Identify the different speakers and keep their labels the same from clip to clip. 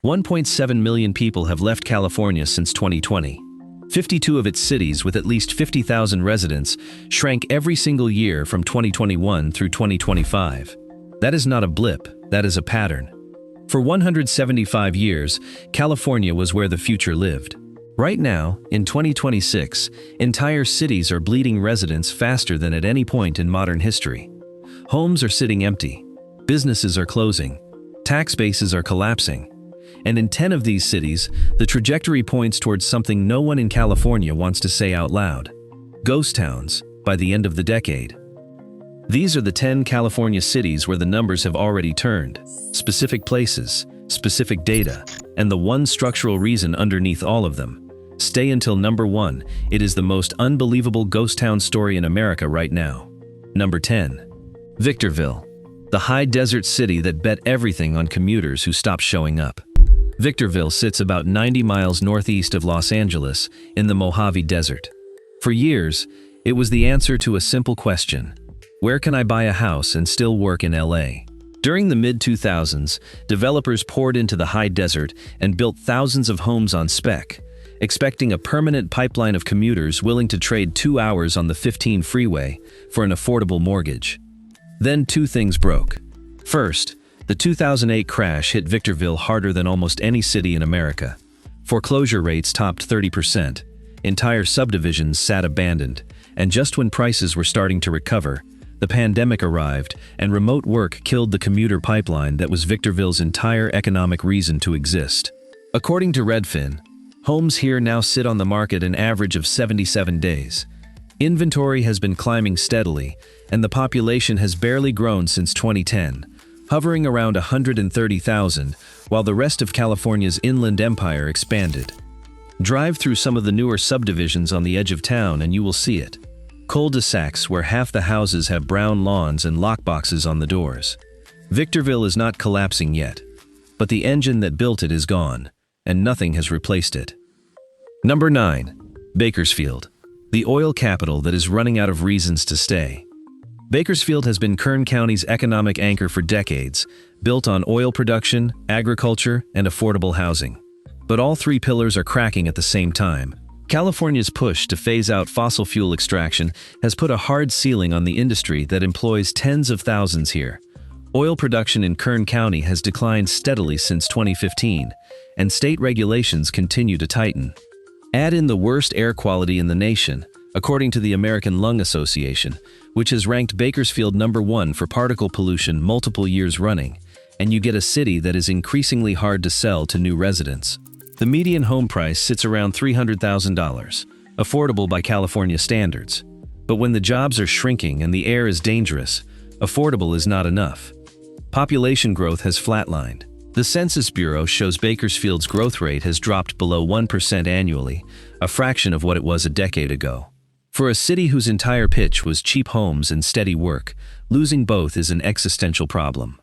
Speaker 1: 1.7 million people have left California since 2020. 52 of its cities with at least 50,000 residents shrank every single year from 2021 through 2025. That is not a blip, that is a pattern. For 175 years, California was where the future lived. Right now, in 2026, entire cities are bleeding residents faster than at any point in modern history. Homes are sitting empty. Businesses are closing. Tax bases are collapsing. And in 10 of these cities, the trajectory points towards something no one in California wants to say out loud: ghost towns, by the end of the decade. These are the 10 California cities where the numbers have already turned. Specific places, specific data, and the one structural reason underneath all of them. Stay until number 1, it is the most unbelievable ghost town story in America right now. Number 10. Victorville, the high desert city that bet everything on commuters who stopped showing up. Victorville sits about 90 miles northeast of Los Angeles in the Mojave Desert. For years, it was the answer to a simple question: where can I buy a house and still work in LA? During the mid-2000s, developers poured into the high desert and built thousands of homes on spec, expecting a permanent pipeline of commuters willing to trade 2 hours on the 15 freeway for an affordable mortgage. Then two things broke. First, the 2008 crash hit Victorville harder than almost any city in America. Foreclosure rates topped 30%, entire subdivisions sat abandoned, and just when prices were starting to recover, the pandemic arrived and remote work killed the commuter pipeline that was Victorville's entire economic reason to exist. According to Redfin, homes here now sit on the market an average of 77 days. Inventory has been climbing steadily, and the population has barely grown since 2010, hovering around 130,000, while the rest of California's inland empire expanded. Drive through some of the newer subdivisions on the edge of town and you will see it. Cul-de-sacs where half the houses have brown lawns and lockboxes on the doors. Victorville is not collapsing yet, but the engine that built it is gone, and nothing has replaced it. Number 9. Bakersfield, the oil capital that is running out of reasons to stay. Bakersfield has been Kern County's economic anchor for decades, built on oil production, agriculture, and affordable housing. But all three pillars are cracking at the same time. California's push to phase out fossil fuel extraction has put a hard ceiling on the industry that employs tens of thousands here. Oil production in Kern County has declined steadily since 2015, and state regulations continue to tighten. Add in the worst air quality in the nation, according to the American Lung Association, which has ranked Bakersfield number 1 for particle pollution multiple years running, and you get a city that is increasingly hard to sell to new residents. The median home price sits around $300,000, affordable by California standards. But when the jobs are shrinking and the air is dangerous, affordable is not enough. Population growth has flatlined. The Census Bureau shows Bakersfield's growth rate has dropped below 1% annually, a fraction of what it was a decade ago. For a city whose entire pitch was cheap homes and steady work, losing both is an existential problem.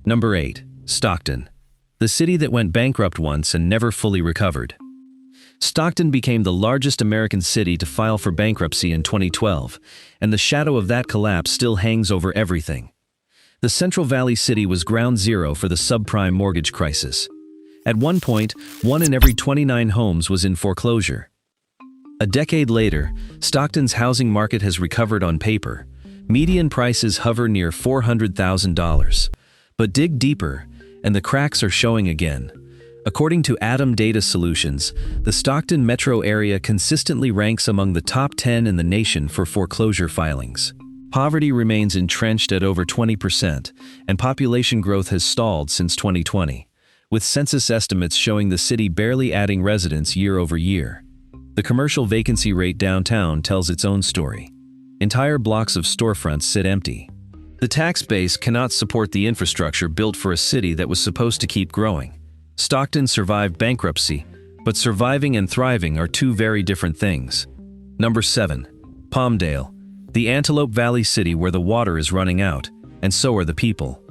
Speaker 1: Number 8. Stockton, the city that went bankrupt once and never fully recovered. Stockton became the largest American city to file for bankruptcy in 2012, and the shadow of that collapse still hangs over everything. The Central Valley city was ground zero for the subprime mortgage crisis. At one point, 1 in every 29 homes was in foreclosure. A decade later, Stockton's housing market has recovered on paper. Median prices hover near $400,000. But dig deeper, and the cracks are showing again. According to ATTOM Data Solutions, the Stockton metro area consistently ranks among the top 10 in the nation for foreclosure filings. Poverty remains entrenched at over 20%, and population growth has stalled since 2020, with census estimates showing the city barely adding residents year over year. The commercial vacancy rate downtown tells its own story. Entire blocks of storefronts sit empty. The tax base cannot support the infrastructure built for a city that was supposed to keep growing. Stockton survived bankruptcy, but surviving and thriving are two very different things. Number 7. Palmdale, the Antelope Valley city where the water is running out, and so are the people.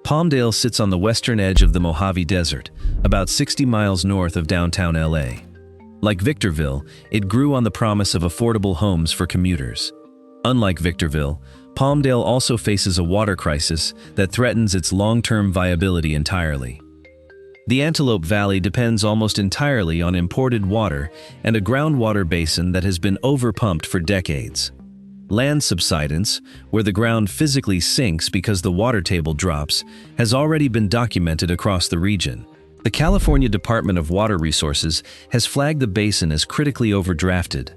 Speaker 1: Palmdale sits on the western edge of the Mojave Desert, about 60 miles north of downtown LA. Like Victorville, it grew on the promise of affordable homes for commuters. Unlike Victorville, Palmdale also faces a water crisis that threatens its long-term viability entirely. The Antelope Valley depends almost entirely on imported water and a groundwater basin that has been overpumped for decades. Land subsidence, where the ground physically sinks because the water table drops, has already been documented across the region. The California Department of Water Resources has flagged the basin as critically overdrafted.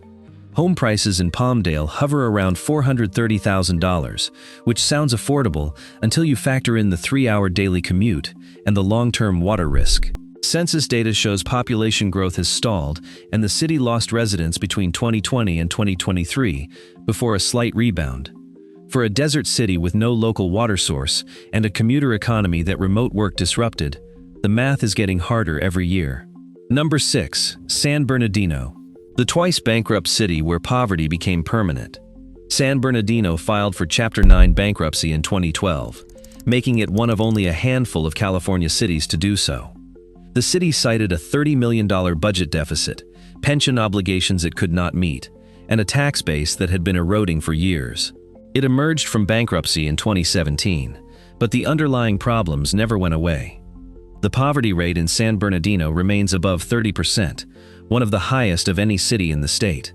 Speaker 1: Home prices in Palmdale hover around $430,000, which sounds affordable until you factor in the 3-hour daily commute and the long-term water risk. Census data shows population growth has stalled, and the city lost residents between 2020 and 2023 before a slight rebound. For a desert city with no local water source and a commuter economy that remote work disrupted, the math is getting harder every year. Number 6. San Bernardino. The twice bankrupt city where poverty became permanent. San Bernardino filed for Chapter 9 bankruptcy in 2012, making it one of only a handful of California cities to do so. The city cited a $30 million budget deficit, pension obligations it could not meet, and a tax base that had been eroding for years. It emerged from bankruptcy in 2017, but the underlying problems never went away. The poverty rate in San Bernardino remains above 30%, one of the highest of any city in the state.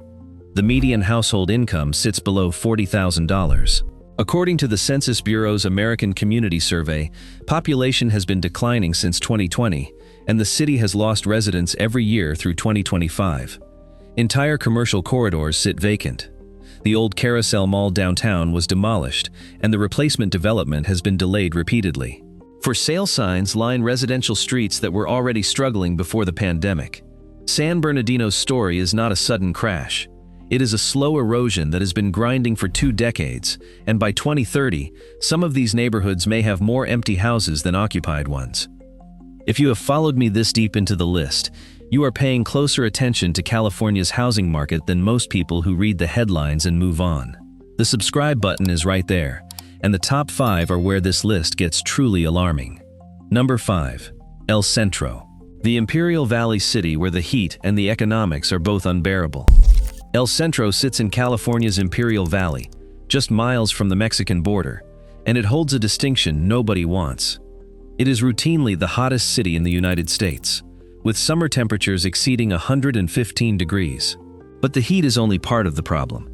Speaker 1: The median household income sits below $40,000. According to the Census Bureau's American Community Survey, population has been declining since 2020, and the city has lost residents every year through 2025. Entire commercial corridors sit vacant. The old Carousel Mall downtown was demolished, and the replacement development has been delayed repeatedly. For sale signs line residential streets that were already struggling before the pandemic. San Bernardino's story is not a sudden crash. It is a slow erosion that has been grinding for 2 decades, and by 2030, some of these neighborhoods may have more empty houses than occupied ones. If you have followed me this deep into the list, you are paying closer attention to California's housing market than most people who read the headlines and move on. The subscribe button is right there, and the top 5 are where this list gets truly alarming. Number 5. El Centro. The Imperial Valley city where the heat and the economics are both unbearable. El Centro sits in California's Imperial Valley, just miles from the Mexican border, and it holds a distinction nobody wants. It is routinely the hottest city in the United States, with summer temperatures exceeding 115 degrees. But the heat is only part of the problem.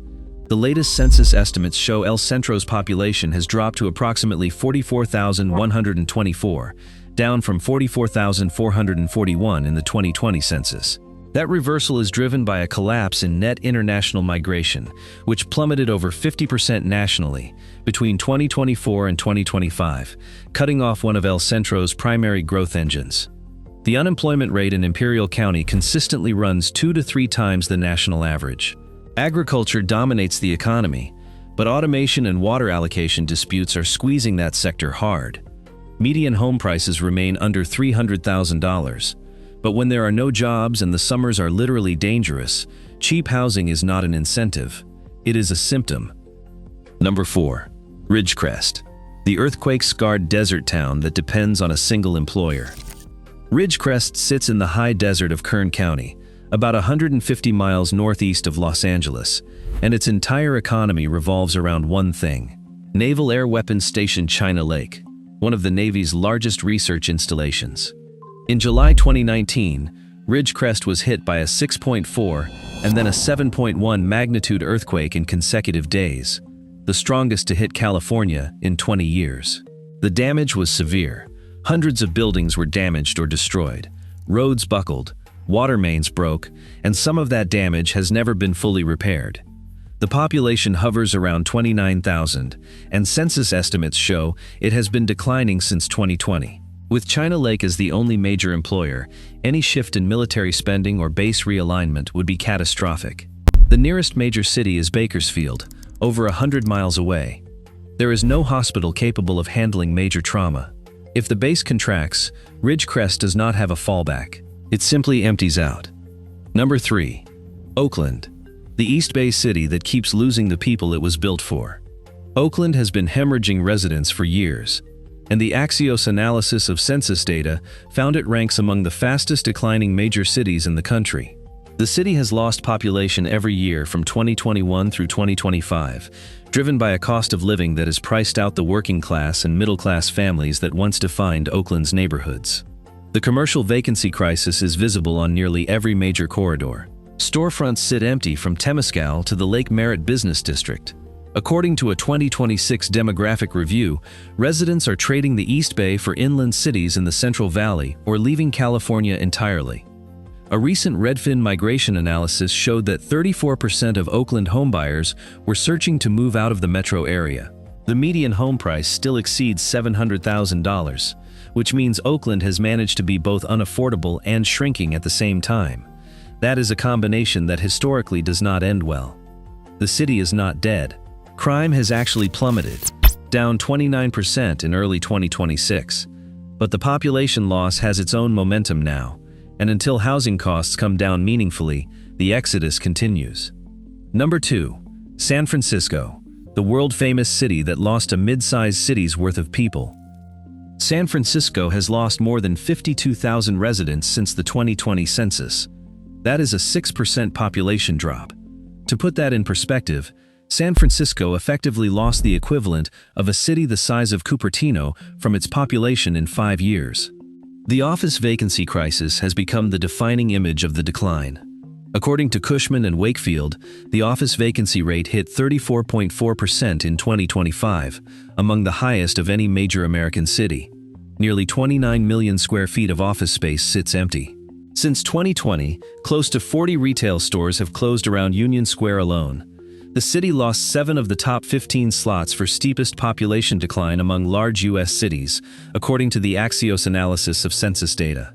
Speaker 1: The latest census estimates show El Centro's population has dropped to approximately 44,124, down from 44,441 in the 2020 census. That reversal is driven by a collapse in net international migration, which plummeted over 50% nationally between 2024 and 2025, cutting off one of El Centro's primary growth engines. The unemployment rate in Imperial County consistently runs 2 to 3 times the national average. Agriculture dominates the economy, but automation and water allocation disputes are squeezing that sector hard. Median home prices remain under $300,000. But when there are no jobs and the summers are literally dangerous, cheap housing is not an incentive. It is a symptom. Number 4. Ridgecrest. The earthquake-scarred desert town that depends on a single employer. Ridgecrest sits in the high desert of Kern County, about 150 miles northeast of Los Angeles, and its entire economy revolves around one thing: Naval Air Weapons Station China Lake, one of the Navy's largest research installations. In July 2019, Ridgecrest was hit by a 6.4 and then a 7.1 magnitude earthquake in consecutive days, the strongest to hit California in 20 years. The damage was severe. Hundreds of buildings were damaged or destroyed, roads buckled, water mains broke, and some of that damage has never been fully repaired. The population hovers around 29,000, and census estimates show it has been declining since 2020. With China Lake as the only major employer, any shift in military spending or base realignment would be catastrophic. The nearest major city is Bakersfield, over 100 miles away. There is no hospital capable of handling major trauma. If the base contracts, Ridgecrest does not have a fallback. It simply empties out. Number 3. Oakland. The East Bay city that keeps losing the people it was built for. Oakland has been hemorrhaging residents for years, and the Axios analysis of census data found it ranks among the fastest declining major cities in the country. The city has lost population every year from 2021 through 2025, driven by a cost of living that has priced out the working class and middle class families that once defined Oakland's neighborhoods. The commercial vacancy crisis is visible on nearly every major corridor. Storefronts sit empty from Temescal to the Lake Merritt Business District. According to a 2026 demographic review, residents are trading the East Bay for inland cities in the Central Valley or leaving California entirely. A recent Redfin migration analysis showed that 34% of Oakland homebuyers were searching to move out of the metro area. The median home price still exceeds $700,000, which means Oakland has managed to be both unaffordable and shrinking at the same time. That is a combination that historically does not end well. The city is not dead. Crime has actually plummeted, down 29% in early 2026. But the population loss has its own momentum now, and until housing costs come down meaningfully, the exodus continues. Number 2. San Francisco, the world-famous city that lost a mid-sized city's worth of people. San Francisco has lost more than 52,000 residents since the 2020 census. That is a 6% population drop. To put that in perspective, San Francisco effectively lost the equivalent of a city the size of Cupertino from its population in 5 years. The office vacancy crisis has become the defining image of the decline. According to Cushman and Wakefield, the office vacancy rate hit 34.4% in 2025, among the highest of any major American city. Nearly 29 million square feet of office space sits empty. Since 2020, close to 40 retail stores have closed around Union Square alone. The city lost 7 of the top 15 slots for steepest population decline among large U.S. cities, according to the Axios analysis of census data.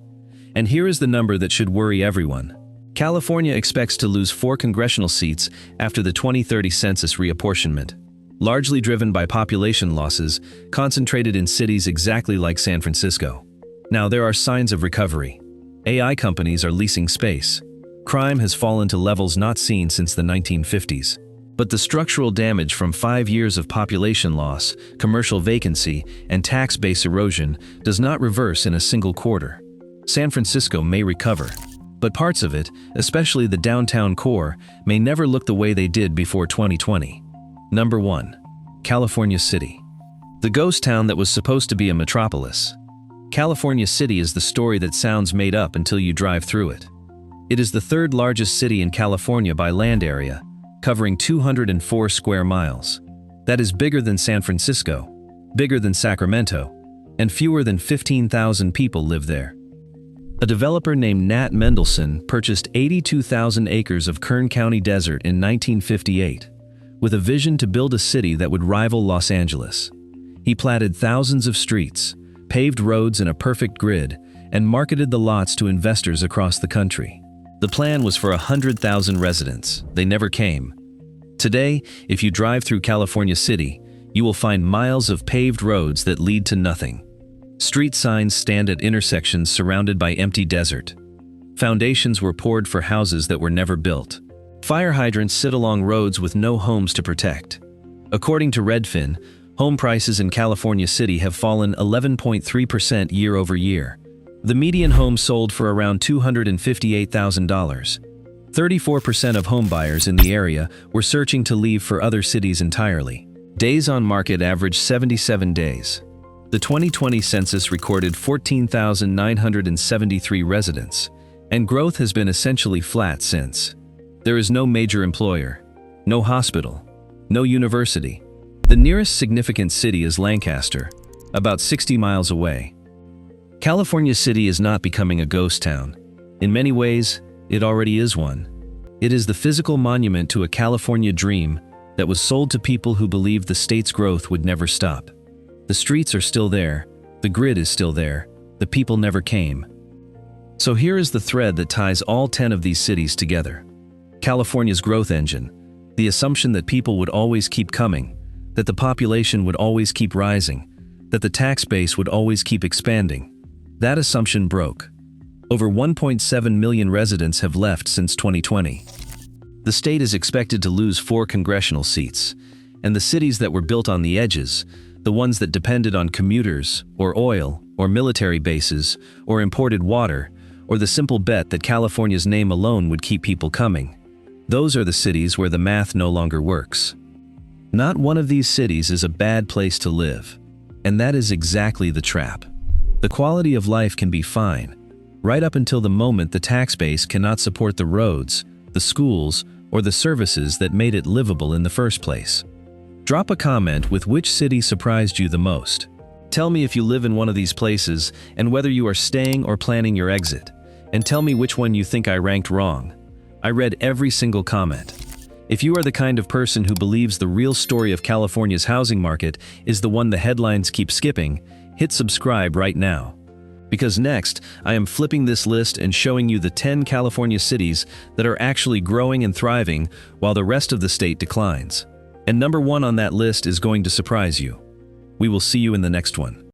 Speaker 1: And here is the number that should worry everyone. California expects to lose 4 congressional seats after the 2030 census reapportionment, largely driven by population losses concentrated in cities exactly like San Francisco. Now, there are signs of recovery. AI companies are leasing space. Crime has fallen to levels not seen since the 1950s. But the structural damage from 5 years of population loss, commercial vacancy, and tax base erosion does not reverse in a single quarter. San Francisco may recover, but parts of it, especially the downtown core, may never look the way they did before 2020. Number 1. California City. The ghost town that was supposed to be a metropolis. California City is the story that sounds made up until you drive through it. It is the 3rd largest city in California by land area, covering 204 square miles. That is bigger than San Francisco, bigger than Sacramento, and fewer than 15,000 people live there. A developer named Nat Mendelsohn purchased 82,000 acres of Kern County desert in 1958, with a vision to build a city that would rival Los Angeles. He platted thousands of streets, paved roads in a perfect grid, and marketed the lots to investors across the country. The plan was for 100,000 residents. They never came. Today, if you drive through California City, you will find miles of paved roads that lead to nothing. Street signs stand at intersections surrounded by empty desert. Foundations were poured for houses that were never built. Fire hydrants sit along roads with no homes to protect. According to Redfin, home prices in California City have fallen 11.3% year over year. The median home sold for around $258,000. 34% of homebuyers in the area were searching to leave for other cities entirely. Days on market averaged 77 days. The 2020 census recorded 14,973 residents, and growth has been essentially flat since. There is no major employer, no hospital, no university. The nearest significant city is Lancaster, about 60 miles away. California City is not becoming a ghost town. In many ways, it already is one. It is the physical monument to a California dream that was sold to people who believed the state's growth would never stop. The streets are still there, the grid is still there, the people never came. So here is the thread that ties all 10 of these cities together. California's growth engine, the assumption that people would always keep coming, that the population would always keep rising, that the tax base would always keep expanding. That assumption broke. Over 1.7 million residents have left since 2020. The state is expected to lose 4 congressional seats, and the cities that were built on the edges, the ones that depended on commuters, or oil, or military bases, or imported water, or the simple bet that California's name alone would keep people coming, those are the cities where the math no longer works. Not one of these cities is a bad place to live, and that is exactly the trap. The quality of life can be fine, right up until the moment the tax base cannot support the roads, the schools, or the services that made it livable in the first place. Drop a comment with which city surprised you the most. Tell me if you live in one of these places and whether you are staying or planning your exit. And tell me which one you think I ranked wrong. I read every single comment. If you are the kind of person who believes the real story of California's housing market is the one the headlines keep skipping, hit subscribe right now. Because next, I am flipping this list and showing you the 10 California cities that are actually growing and thriving while the rest of the state declines. And number 1 on that list is going to surprise you. We will see you in the next one.